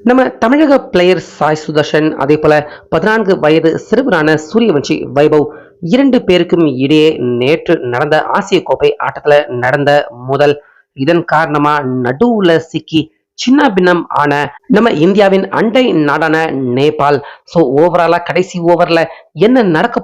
நம்ம தமிழக பிளேயர் சாய் சுதர்ஷன் அதே போல 14 வயது சிறுவரான சூரியவன்ஷி வைபவ் இரண்டு பேருக்கும் இடையே நேற்று நடந்த ஆசிய கோப்பை ஆட்டத்துல நடந்த முதல் இதன் காரணமா நடுவுல சிக்கி சின்ன பின்னம் ஆன நம்ம இந்தியாவின் அண்டை நாடான நேபாள். ஸோ ஓவராலா கடைசி ஓவர்ல என்ன நடக்க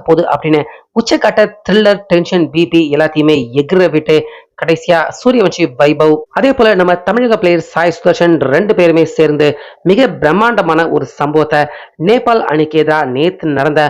போகுது அப்படின்னு உச்சக்கட்ட த்ரில்லர் டென்ஷன் பிபி எல்லாத்தையுமே எகிர விட்டு கடைசியா சூரியவன்ஷி வைபவ் அதே போல நம்ம தமிழக பிளேயர் சாய் சுதர்ஷன் ரெண்டு பேருமே சேர்ந்து மிக பிரம்மாண்டமான ஒரு சம்பவத்தை நேபாள் அணிக்கு எதிராக நேற்று நடந்த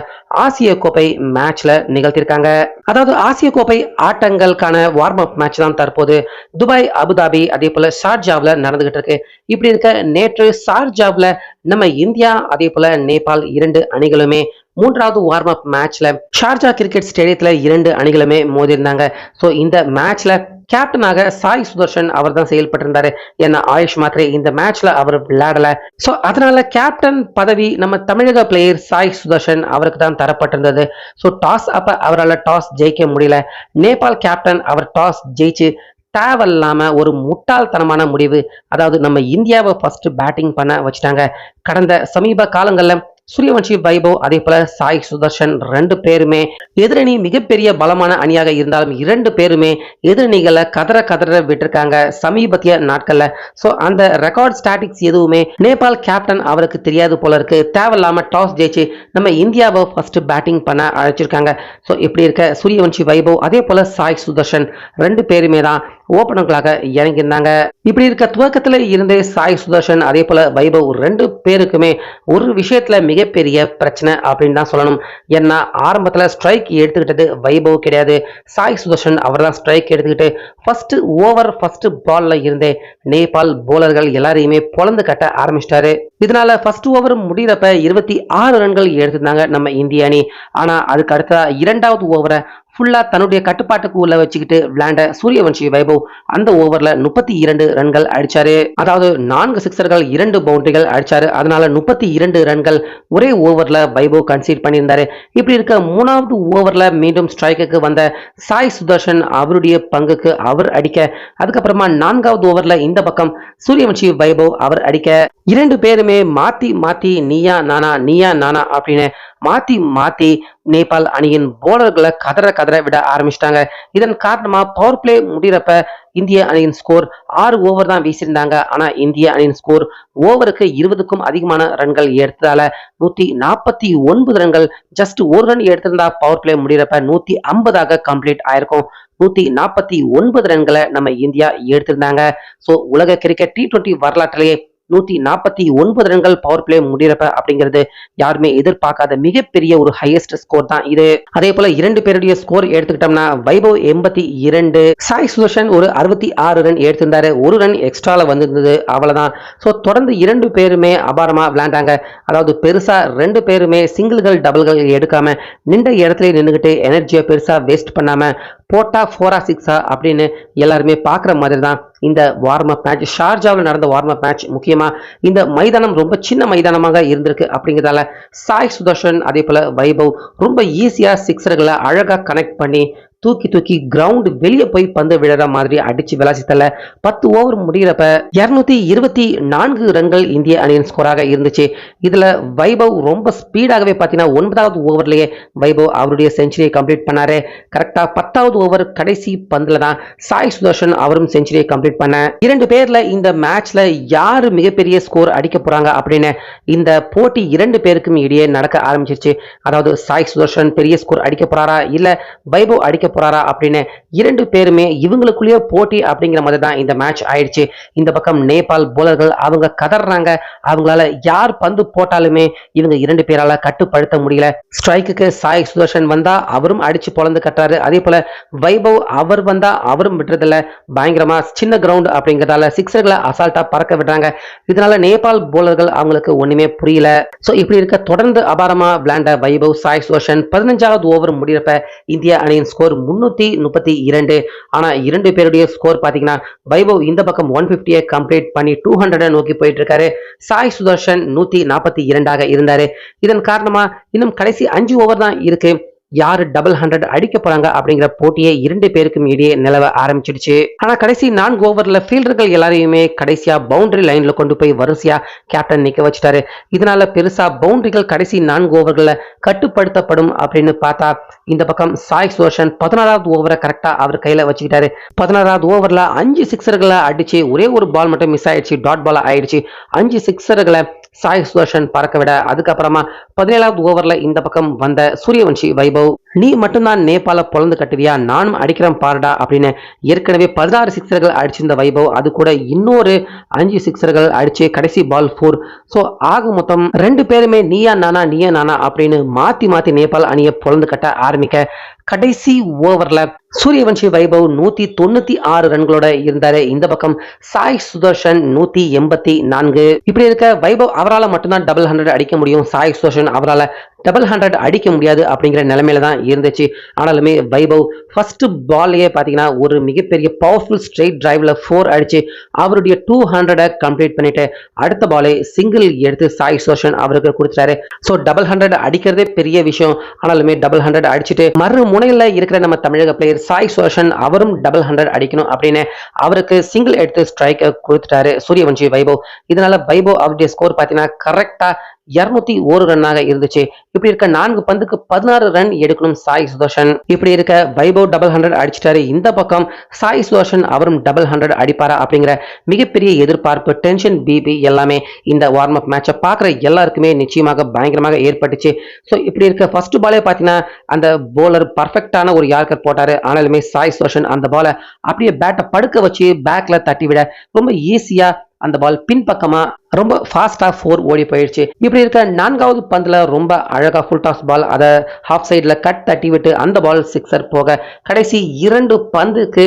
ஆசிய கோப்பை மேட்ச்ல நிகழ்த்திருக்காங்க. அதாவது ஆசிய கோப்பை ஆட்டங்களுக்கான வார்ம் அப் மேட்ச் தான் தற்போது துபாய், அபுதாபி அதே போல ஷார்ஜாவில் நடந்துகிட்டு இருக்கு. இப்படி இருக்க நேற்று ஷார்ஜாவில் நம்ம இந்தியா அதே போல நேபாள் இரண்டு அணிகளுமே மூன்றாவது வார்ம் அப் மேட்ச்ல ஷார்ஜா கிரிக்கெட் ஸ்டேடியத்துல இரண்டு அணிகளுமே மோதிருந்தாங்க. ஸோ இந்த மேட்ச்ல கேப்டனாக சாய் சுதர்ஷன் அவர் தான் செயல்பட்டிருந்தாரு. ஏன்னா ஆயுஷ் மாத்திரை இந்த மேட்ச்ல அவர் விளையாடல. ஸோ அதனால கேப்டன் பதவி நம்ம தமிழக பிளேயர் சாய் சுதர்ஷன் அவருக்கு தான் தரப்பட்டிருந்தது. ஸோ டாஸ் அப்ப அவரால் டாஸ் ஜெயிக்க முடியல. நேபாள் கேப்டன் அவர் டாஸ் ஜெயிச்சு தேவையில்லாம ஒரு முட்டாள்தனமான முடிவு, அதாவது நம்ம இந்தியாவை ஃபர்ஸ்ட் பேட்டிங் பண்ண வச்சுட்டாங்க. கடந்த சமீப காலங்கள்ல சூரியவன்ஷி வைபவ் அதே போல சாய் சுதர்ஷன் ரெண்டு பேருமே எதிரணி மிகப்பெரிய பலமான அணியாக இருந்தாலும் இரண்டு பேருமே எதிரணிகளை கதற விட்டுருக்காங்க சமீபத்திய நாட்கள்ல. சோ அந்த ரெக்கார்ட் ஸ்டாட்டிக்ஸ் எதுவுமே நேபாள் கேப்டன் அவருக்கு தெரியாது போல இருக்கு. தேவையில்லாம டாஸ் ஜெயிச்சு நம்ம இந்தியாவை ஃபர்ஸ்ட் பேட்டிங் பண்ண அழைச்சிருக்காங்க. ஸோ இப்படி இருக்க சூரியவன்ஷி வைபவ் அதே போல சாய் சுதர்ஷன் ரெண்டு பேருமே தான் ஓபனர்களாக இறங்கியிருந்தாங்க. இப்படி இருக்க துவக்கத்துல இருந்தே சாய் சுதர்ஷன் அதே போல வைபவ் ரெண்டு பேருக்குமே ஒரு விஷயத்துல மிகப்பெரிய பிரச்சனை அப்படின்னு தான் சொல்லணும். ஏன்னா ஆரம்பத்துல ஸ்ட்ரைக் எடுத்துக்கிட்டது வைபவ் கிடையாது, சாய் சுதர்ஷன் அவர் தான் ஸ்ட்ரைக் எடுத்துக்கிட்டு ஃபர்ஸ்ட் ஓவர் ஃபர்ஸ்ட் பால்ல இருந்தே நேபாள் போலர்கள் எல்லாரையுமே பொழந்து கட்ட ஆரம்பிச்சிட்டாரு. இதனால ஃபர்ஸ்ட் ஓவர் முடிகிறப்ப 26 ரன்கள் எடுத்திருந்தாங்க நம்ம இந்திய அணி. ஆனா அதுக்கு அடுத்த இரண்டாவது ஓவரை ஃபுல்லா தன்னுடைய கட்டுப்பாட்டுக்கு உள்ள வச்சுக்கிட்டு விளையாண்ட சூரியவன்ஷி வைபவ் அந்த ஓவர்ல 32 ரன்கள் அடிச்சாரு. அதாவது 4 சிக்ஸர்கள் 2 பவுண்டரிகள் அடிச்சாரு. அதனால 32 ரன்கள் ஒரே ஓவர்ல வைபவ் கன்சீட் பண்ணியிருந்தாரு. இப்படி இருக்க மூணாவது ஓவர்ல மீண்டும் ஸ்ட்ரைக்குக்கு வந்த சாய் சுதர்ஷன் அவருடைய பங்குக்கு அவர் அடிக்க, அதுக்கப்புறமா நான்காவது ஓவர்ல இந்த பக்கம் சூரியவன்ஷி வைபவ் அவர் அடிக்க, இரண்டு பேருமே மாத்தி நீயா நானா அப்படின்னு மாத்தி நேபாள் அணியின் போலர்களை கதற விட ஆரம்பிச்சிட்டாங்க. இதன் காரணமா பவர் பிளே முடிகிறப்ப இந்திய அணியின் ஸ்கோர் 6 ஓவர் தான் வீசியிருந்தாங்க. ஆனா இந்திய அணியின் ஸ்கோர் ஓவருக்கு 20க்கும் அதிகமான ரன்கள் எடுத்ததால 149 ரன்கள், ஜஸ்ட் ஒரு ரன் எடுத்திருந்தா பவர் பிளே முடிகிறப்ப 150 கம்ப்ளீட் ஆயிருக்கும். 149 ரன்களை நம்ம இந்தியா எடுத்திருந்தாங்க. சோ உலக கிரிக்கெட் T20 வரலாற்றிலேயே 149 ரன்கள் பவர் பிளே முடியறப்ப அப்படிங்கிறது யாருமே எதிர்பார்க்காத மிகப்பெரிய ஒரு ஹையஸ்ட் ஸ்கோர் தான் இது. அதே போல இரண்டு பேருடைய ஸ்கோர் எடுத்துக்கிட்டோம்னா வைபவ் 82, சாய் சுதர்ஷன் ஒரு 66 ரன் எடுத்திருந்தாரு. ஒரு ரன் எக்ஸ்ட்ரால வந்திருந்தது, அவ்வளவுதான். ஸோ தொடர்ந்து இரண்டு பேருமே அபாரமா விளையாண்டாங்க. அதாவது பெருசா ரெண்டு பேருமே சிங்கிள்கள் டபுள்கள் எடுக்காம நின்ற இடத்துல நின்றுகிட்டு எனர்ஜியை பெருசா வேஸ்ட் பண்ணாம போட்டா 4ஆ 6ஆ அப்படின்னு எல்லாருமே பாக்குற மாதிரி தான் இந்த வார்ம் அப் மேட்ச். ஷார்ஜாவில் நடந்த வார்ம் அப் மேட்ச் முக்கியமா இந்த மைதானம் ரொம்ப சின்ன மைதானமாக இருந்திருக்கு. அப்படிங்கிறதால சாய் சுதர்ஷன் அதே போல வைபவ் ரொம்ப ஈஸியா சிக்ஸர்களை அழகா கனெக்ட் பண்ணி தூக்கி கிரவுண்ட் வெளியே போய் பந்து விழற மாதிரி அடிச்சு விளாசித்தல 10 ஓவர் முடிகிறப்ப 224 ரன்கள் இந்திய அணியின் ஸ்கோராக இருந்துச்சு. இதுல வைபவ் ரொம்ப ஸ்பீடாகவே பார்த்தீங்கன்னா 9வது ஓவர்லயே வைபவ் அவருடைய செஞ்சுரியை கம்ப்ளீட் பண்ணாரு. கரெக்டா 10வது ஓவர் கடைசி பந்துல தான் சாய் சுதர்ஷன் அவரும் செஞ்சுரியை கம்ப்ளீட் பண்ண. இரண்டு பேர்ல இந்த மேட்ச்ல யாரு மிகப்பெரிய ஸ்கோர் அடிக்க போறாங்க அப்படின்னு இந்த போட்டி இரண்டு பேருக்கும் இடையே நடக்க ஆரம்பிச்சிருச்சு. அதாவது சாய் சுதர்ஷன் பெரிய ஸ்கோர் அடிக்க போறாரா இல்ல வைபவ் அடிக்க போறாரா அப்படின்னு இரண்டு பேருமே இவங்களுக்குள்ளேயே போட்டி அப்படிங்கிற மாதிரி தான் இந்த மேட்ச் ஆயிடுச்சு. இந்த பக்கம் நேபாள் போலர்கள் அவங்க கதறாங்க. அவங்களால யார் பந்து போட்டாலுமே இவங்க இரண்டு பேரால கட்டுப்படுத்த முடியல. ஸ்ட்ரைக்குக்கு சாய் சுதர்ஷன் வந்தா அவரும் அடிச்சு பொழந்து கட்டுறாரு. அதே போல வைபவ் அவர் வந்தா அவரும் விடுறதில்ல. பயங்கரமா சின்ன கிரவுண்ட் அப்படிங்கிறதால சிக்ஸர்களை அசால்ட்டா பறக்க விடுறாங்க. இதனால நேபாள் போலர்கள் அவங்களுக்கு ஒண்ணுமே புரியல. சோ இப்படி இருக்க தொடர்ந்து அபாரமா விளையாண்ட வைபவ் சாய் சுதர்ஷன் 15வது ஓவர் முடிகிறப்ப இந்திய அணியின் ஸ்கோர் 332. ஆனா இரண்டு பேருடைய ஸ்கோர் பாத்தீங்கன்னா வைபவ் இந்த பக்கம் 150 கம்ப்ளீட் பண்ணி 200 நோக்கி போயிட்டு இருக்காரு. சாய் சுதர்ஷன் 142 இருந்தாரு. இதன் காரணமா இன்னும் கடைசி 5 ஓவர் தான் இருக்கு. யாரு டபுள் 100 அடிக்க போறாங்க அப்படிங்கிற போட்டியே 2 பேருக்கும் இடையே நிலவ ஆரம்பிச்சிடுச்சு. ஆனா கடைசி 4 ஓவர்ல ஃபீல்டர்கள் எல்லாரையுமே கடைசியா பவுண்டரி லைன்ல கொண்டு போய் வரிசையா கேப்டன் நிக்க வச்சிட்டாரு. இதனால பெருசா பவுண்டரிகள் கடைசி 4 ஓவர்கள்ல கட்டுப்படுத்தப்படும் அப்படின்னு பார்த்தா இந்த பக்கம் சாய் சுதர்ஷன் 16வது ஓவரை கரெக்டா அவர் கையில வச்சுக்கிட்டாரு. 16வது ஓவர்ல 5 சிக்ஸர்களை அடிச்சு ஒரே ஒரு பால் மட்டும் மிஸ் ஆயிடுச்சு, டாட் பால் ஆயிடுச்சு. 5 சிக்ஸர்களை சாய் சுதர்ஷன் பறக்க விட அதுக்கப்புறமா 17வது ஓவர்ல இந்த பக்கம் வந்த சூரியவன்ஷி வைபவ், நீ மட்டும்தான் நேபாள பொழந்து கட்டுவியா, நானும் அடிக்கிறேன் பாருடா அப்படின்னு ஏற்கனவே 16 சிக்ஸர்கள் அடிச்சிருந்த வைபவ் அது கூட இன்னொரு 5 சிக்ஸர்கள் அடிச்சு கடைசி பால் 4. ஸோ ஆக மொத்தம் 2 பேருமே நீயா நானா அப்படின்னு மாத்தி மாத்தி நேபாள் அணியை பொழந்து கட்ட ஆரம்பிக்க கடைசி ஓவர்ல சூரியவன்ஷி வைபவ் 196 ரன்களோட இருந்தாரு. இந்த பக்கம் சாய் சுதர்ஷன் 184. இப்படி இருக்க வைபவ் அவரால் மட்டும்தான் டபுள் 100 அடிக்க முடியும், சாய் சுதர்ஷன் அவரால் டபுள் 100 அடிக்க முடியாது அப்படிங்கிற நிலைமையில தான் இருந்துச்சு. ஆனாலுமே வைபவ் ஃபர்ஸ்ட் பால்லையே பாத்தீங்கன்னா ஒரு மிகப்பெரிய பவர்ஃபுல் ஸ்ட்ரெயிட் டிரைவ்ல 4 அடிச்சு அவருடைய 200 கம்ப்ளீட் பண்ணிட்டு அடுத்த பாலை சிங்கிள் எடுத்து சாய் சுதர்ஷன் அவருக்கு கொடுத்துட்டாரு. ஸோ டபுள் 100 அடிக்கிறதே பெரிய விஷயம். ஆனாலுமே டபுள் 100 அடிச்சுட்டு மறு முனையில இருக்கிற நம்ம தமிழக பிளேயர் சாய் சுதர்ஷன் அவரும் டபுள் 100 அடிக்கணும் அப்படின்னு அவருக்கு சிங்கிள் எடுத்து ஸ்ட்ரைக் கொடுத்துட்டாரு சூரியவன்ஷி வைபவ். இதனால வைபவ் அவருடைய ஸ்கோர் பாத்தீங்கன்னா கரெக்டா 201 ரன்னாக இருந்துச்சு. இப்படி இருக்க 4 பந்துக்கு 16 ரன் எடுக்கணும் சாய் சுதர்ஷன். இப்படி இருக்க வைபவ் டபுள் 100 அடிச்சிட்டாரு. இந்த பக்கம் சாய் சுதர்ஷன் அவரும் டபுள் 100 அடிப்பாரா அப்படிங்கிற மிகப்பெரிய எதிர்பார்ப்பு, டென்ஷன், பிபி எல்லாமே இந்த வார்ம் அப் மேட்சை பார்க்குற எல்லாருக்குமே நிச்சயமாக பயங்கரமாக ஏற்பட்டுச்சு. ஸோ இப்படி இருக்க ஃபர்ஸ்ட் பாலே பார்த்தீங்கன்னா அந்த போலர் பர்ஃபெக்டான ஒரு யார்கர் போட்டாரு. ஆனாலுமே சாய் சுதர்ஷன் அந்த பாலை அப்படியே பேட்டை படுக்க வச்சு பேக்ல தட்டி விட ரொம்ப ஈஸியா அந்த பால் பின்பக்கமா ரொம்ப ஃபாஸ்டா 4 ஓடி போயிடுச்சு. இப்படி இருக்க 4வது பந்துல ரொம்ப அழகா ஃபுல் டாஸ் பால் அதை ஹாஃப் சைட்ல கட் தட்டி விட்டு அந்த பால் சிக்ஸர் போக கடைசி 2 பந்துக்கு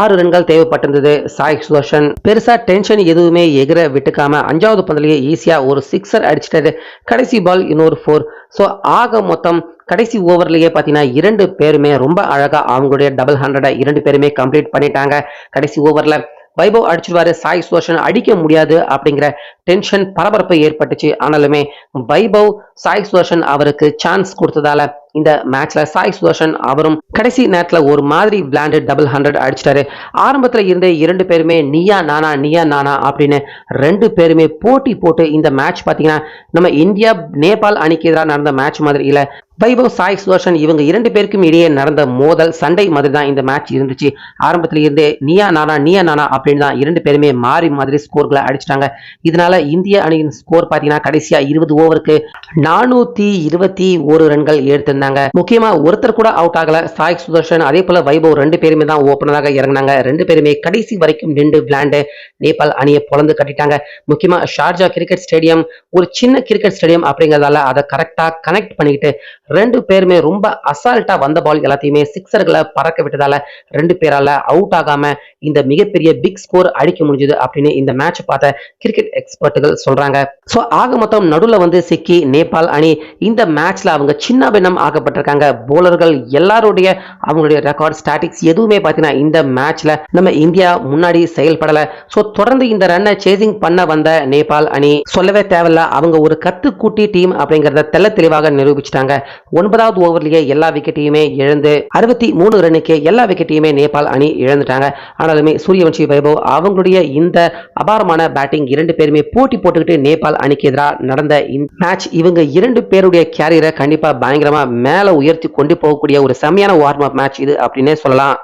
6 ரன்கள் தேவைப்பட்டிருந்தது. சாய் சுதர்ஷன் பெருசா டென்ஷன் எதுவுமே எகிர விட்டுக்காம 5வது பந்துலயே ஈஸியா ஒரு சிக்ஸர் அடிச்சிட்டாரு. கடைசி பால் இன்னொரு 4. ஸோ ஆக மொத்தம் கடைசி ஓவர்லயே பாத்தீங்கன்னா 2 பேருமே ரொம்ப அழகா அவங்களுடைய டபுள் 100 2 பேருமே கம்ப்ளீட் பண்ணிட்டாங்க. கடைசி ஓவர்ல வைபவ் அடிச்சிருவாரு, சாய் சுதர்ஷன் அடிக்க முடியாது அப்படிங்கிற டென்ஷன் பரபரப்பு ஏற்பட்டுச்சு. ஆனாலுமே வைபவ் சாய் சுதர்ஷன் அவருக்கு சான்ஸ் கொடுத்ததால இந்த மேட்ச்ல சாய் சுதர்ஷன் அவரும் கடைசி நேரத்துல ஒரு மாதிரி விளையாண்டு டபுள் 100 அடிச்சிட்டாரு. ஆரம்பத்துல இருந்தே 2 பேருமே நீயா நானா அப்படின்னு 2 பேருமே போட்டி போட்டு இந்த மேட்ச் பாத்தீங்கன்னா நம்ம இந்தியா நேபாள் அணிக்கு எதிராக நடந்த மேட்ச் மாதிரி இல்ல, வைபவ் சாய் சுதர்ஷன் இவங்க 2 பேருக்கும் இடையே நடந்த மோதல் சண்டை மாதிரி தான் இந்த மேட்ச் இருந்துச்சு. ஆரம்பத்துல இருந்தே நீயா நானா அப்படின்னு தான் 2 பேருமே மாறி மாதிரி ஸ்கோர்களை அடிச்சிட்டாங்க. இதனால இந்திய அணியின் ஸ்கோர் பாத்தீங்கன்னா கடைசியா 20 ஓவருக்கு 421 ரன்கள் எடுத்திருந்தாங்க. முக்கியமா ஒருத்தர் கூட அவுட் ஆகல. சாய் சுதர்ஷன் அதே போல வைபவ் 2 பேருமே தான் ஓபனராக இறங்கினாங்க. 2 பேருமே கடைசி வரைக்கும் நின்று விளையாண்டு நேபாள் அணியை பொழந்து கட்டிட்டாங்க. முக்கியமா ஷார்ஜா கிரிக்கெட் ஸ்டேடியம் ஒரு சின்ன கிரிக்கெட் ஸ்டேடியம் அப்படிங்கறதால அதை கரெக்டா கனெக்ட் பண்ணிக்கிட்டு 2 பேருமே ரொம்ப அசால்ட்டா வந்த பால் எல்லாத்தையுமே சிக்ஸர்களை பறக்க விட்டதால 2 பேரால அவுட் ஆகாம இந்த மிகப்பெரிய பிக் ஸ்கோர் அடிக்க முடிஞ்சது அப்படின்னு இந்த மேட்ச் பார்த்த கிரிக்கெட் எக்ஸ்பர்ட்டுகள் சொல்றாங்க. சோ ஆக மொத்தம் நடுவுல வந்து சிக்கி நேபாள் அணி இந்த மேட்ச்ல அவங்க சின்ன பின்னம் ஆகப்பட்டிருக்காங்க. போலர்கள் எல்லாருடைய அவங்களுடைய ரெக்கார்ட் ஸ்டாட்டிக்ஸ் எதுவுமே பாத்தீங்கன்னா இந்த மேட்ச்ல நம்ம இந்தியா முன்னாடி செயல்படல. சோ தொடர்ந்து இந்த ரன்னை சேசிங் பண்ண வந்த நேபாள் அணி சொல்லவே தேவையில்ல, அவங்க ஒரு கத்துக்குட்டி டீம் அப்படிங்கறத தெள்ள தெளிவாக நிரூபிச்சிட்டாங்க. 9வது ஓவர்லயே எல்லா விக்கெட்டையுமே இழந்து 63 ரன்னுக்கு எல்லா விக்கெட்டையுமே நேபாள் அணி இழந்துட்டாங்க. ஆனாலுமே சூரியவன்ஷி வைபவ் அவங்களுடைய இந்த அபாரமான பேட்டிங் 2 பேருமே போட்டி போட்டுக்கிட்டு நேபாள் அணிக்கு எதிராக நடந்த இந்த மேட்ச் இவங்க 2 பேருடைய கேரியரை கண்டிப்பா பயங்கரமா மேல உயர்த்தி கொண்டு போகக்கூடிய ஒரு செமையான வார்ம் அப் மேட்ச் இது அப்படின்னே சொல்லலாம்.